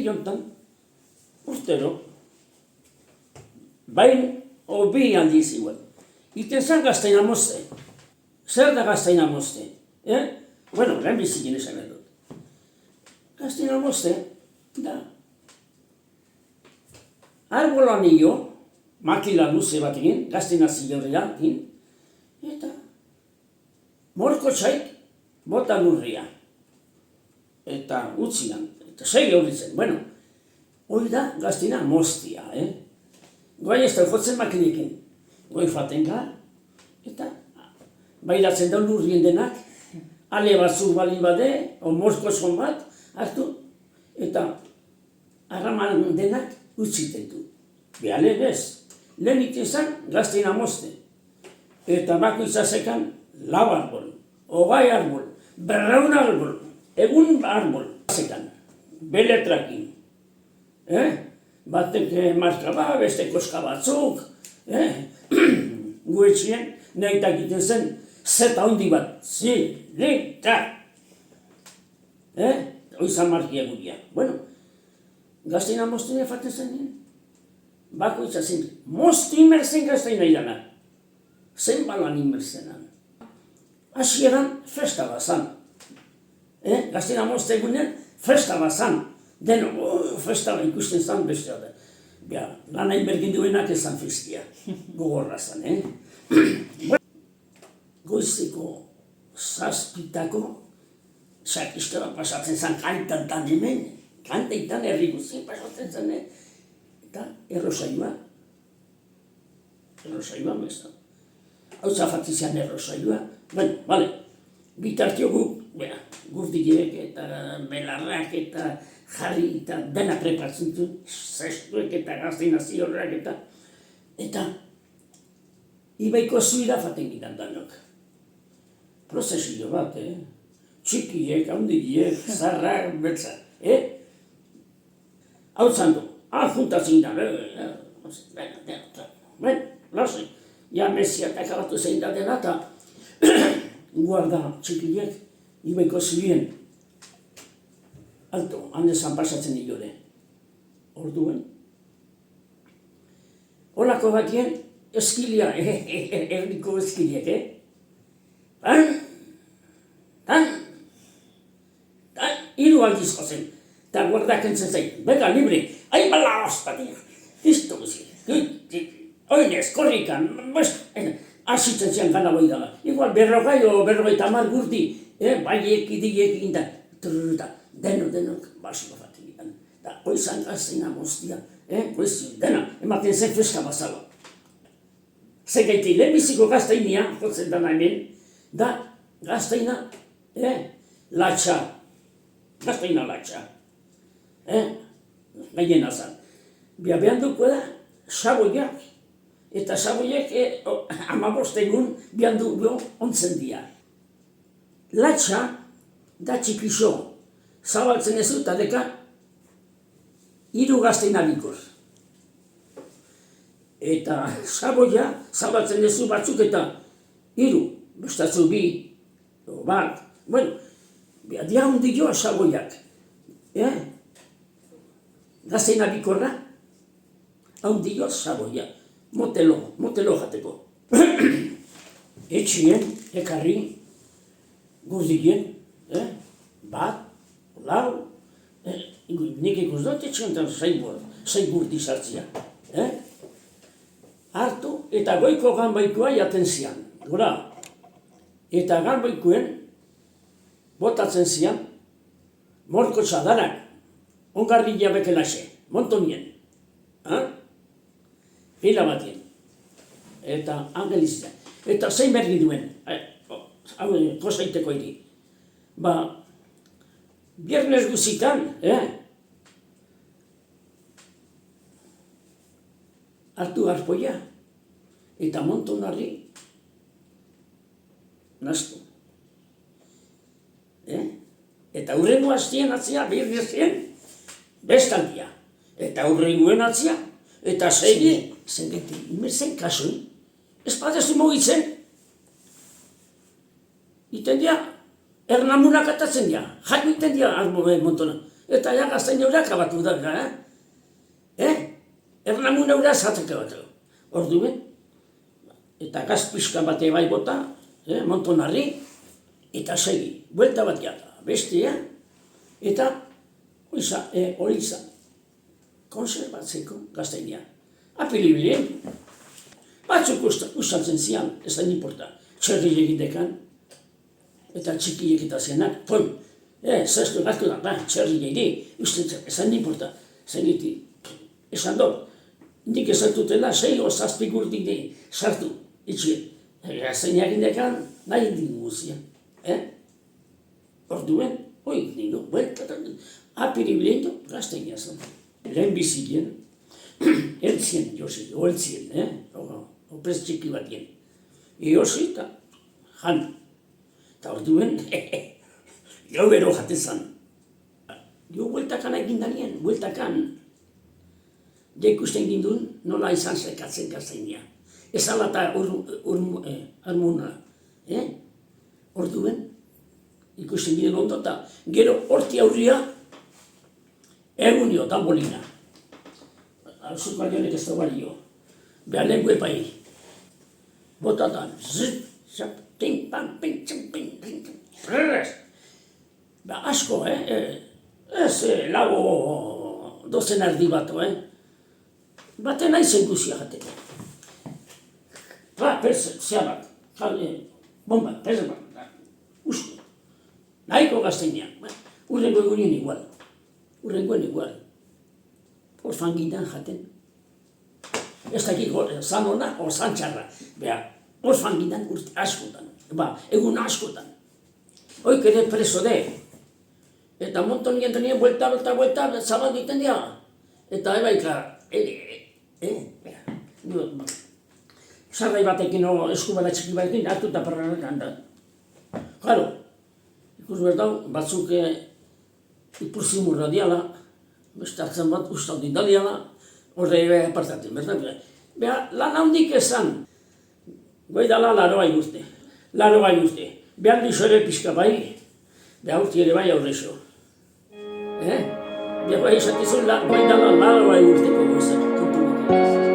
jontan, urtero, bain, bi aldiz igual. Iten zen gaztaina mozte. Zer da gaztaina mozte? Bueno, lehen bizikin esan edut. Gaztaina mozte, da. Arbolan nio, makila luze bat egin, gaztaina zigorria egin, eta morko txaik bota lurria. Eta utzian, eta segi horri zen. Bueno, hori da gaztaina moztia, Goai ez da jotzen makinekin. Goi faten ga, eta bairatzen da lurrien denak, ale batzuk bali bade, o morko zon bat, hartu, eta arraman denak utziten du. Beale bez, lehen iten zan gaztaina mozte. Eta bako itzasekan lau arbol, hogei arbol, 200 arbol, egun arbol. Zekan, beletrakin. Batek marka ba, beste koska batzuk. Guetxien, nahitak iten zen, zeta hondi bat. Zilita. Oizan markia guria. Bueno, gaztaina moztine faten zen, bako itzazen, mozti inmerzen gaztaina irana. Zen balan inmerzenan. Hasieran festa bazan. Gaztaina mozte egunen festa bazan. Deno, festa ikusten zan bestea da. Lana inbergin duenak ezan festia. Gogorra zan, Goizeko zazpitako sakistera pasatzen zan kantantan hemen. Kanteitan herri guzien pasatzen zan, eta errosaioa. Errosaioa mezan. Hau zafatizian errosaioa. Bueno, bale, bitartio gurdiek eta belarrak eta jarri eta dena prepatzen du, zestuek eta gaztaina ziorrak eta ibaiko zuira faten gitan danok. Prozesio bat, txikiek, handiek, zarrak, betza, Hau zandu, juntatzen da, lasi, ja mesiak akabatu zein da dena eta guarda txikiek, ibaiko zurien. Alto, handezan pasatzen digore. Orduen. Olako batien eskilia, erdiko eskiliek, hiru aldiz jozen. Eta guardak entzen zain, bega libre, bala ospatia. Izto guzi, oinez, korrikan, asitzen zian gana boi dala. Igual berrogei o berrogeita hamar gurdi, baiek, idiek inda, denok basiko faten gitan. Da, oizan gaztaina moztia, dena, ematen zen festa bazala. Zegaiti, lehenbiziko gaztainia, jotzen dana hemen, da gaztaina, latxa. Gaztaina latxa. Gaien azan. Behan duko da, saboiak. Eta saboiek 15 egun behan duko ontzen dira. Latxa da txikixo. Zabaltzen ez dut, adeka, 3 gaztaina bikor. Eta saboia, zabaltzen ez dut batzuk eta 3, bestatzu 2, bat. Bueno, dia hundi joa saboiak. Gaztaina bikorra, hundi joa saboia. Motelo jateko. Etxien, ekarri, gurdien, bat, lau, nik ikus dut etxiontan 6 gurdi sartzia. Hartu eta goiko ganbaikoa jaten zian. Gora, eta ganbaikoen botatzen zian morko txadanak, ongarri jabeke laxe, montonien. Pila batien. Eta angelizia. Eta zein bergi duen, hau kozaiteko iri. Viernes guzitan, hartu arpoia, eta montonarri naztu. Eta hurrengo hastien atzia, viernesien, bestaldia. Eta hurrengoen atzia, eta segi, zengeti, imerzen kasui, ez batezu mugitzen. Iten dia, ernamunak atatzen dia, jaio iten dia montona. Eta ja gaztain eurak abatu da, Ernamun eura zatzeke bat. Orduen, eta gaz pixka bate bai bota, montonarri, eta segi, buelta bat jata, bestia, eta hori izan, konserbatzeko gaztainia. Apilibilen, batzuk ustantzen zian, ez da importa, txerri egidekan, eta txikiek eta zenak, zertu gartu da, txerri egi, ustantzen, ez da importa, zeniti, esan dut, nik ezartutela, 6 o 7 gurtik sartu, itxien. Zeinak indekan, nahi dingu guzia. Orduen, hoi dingu, bueltatan, apiribilendo, gazteina zen. Lehen bizien, eltzien, Josi, oeltzien, opez txiki batien. Josi eta jan. Eta orduen, jo bero jatezan. Jo bueltakan egin danien, bueltakan. Ja ikusten gindun, nola izan zekatzen gaztainia. Ez ala eta harmona. Orduen, ikusten gindun ondo eta gero horti aurria egunio, tambolina. Alzuk balionek ez da balio. Behar lehenu epai. Botatan, zit, zap, ting, pan, ping, txing, ping, ping, prerrez. Ba asko, ez lago dozen ardi bato, Baten aizen guzia jateko. Zeabak, bomba, perse bat, usko. Nahiko gazteinean, urrengo egunien igual. Urrengoen igual. Orfanginan jaten. Ez dakik zan hona o zan txarra. Beha, orfanginan askotan. Egun askotan. Hoik ere preso de. Eta monton nientenien buelta, zabat diten dira. Eta ebaika, sarrai batekin eskubala txiki batekin, hartu eta parranak handan. Claro, ikus berdau, batzuk ipurtzimurra diala, beste hartzen bat ustaudin da diala, horre apartatzen, berdan. Beha, lan handik esan, goidala laroa iguzte. Behar dizo ere pixka bai, beha urti ere bai aurrexo. Beha bai esatizun, goidala laroa iguzteko gozak, kontu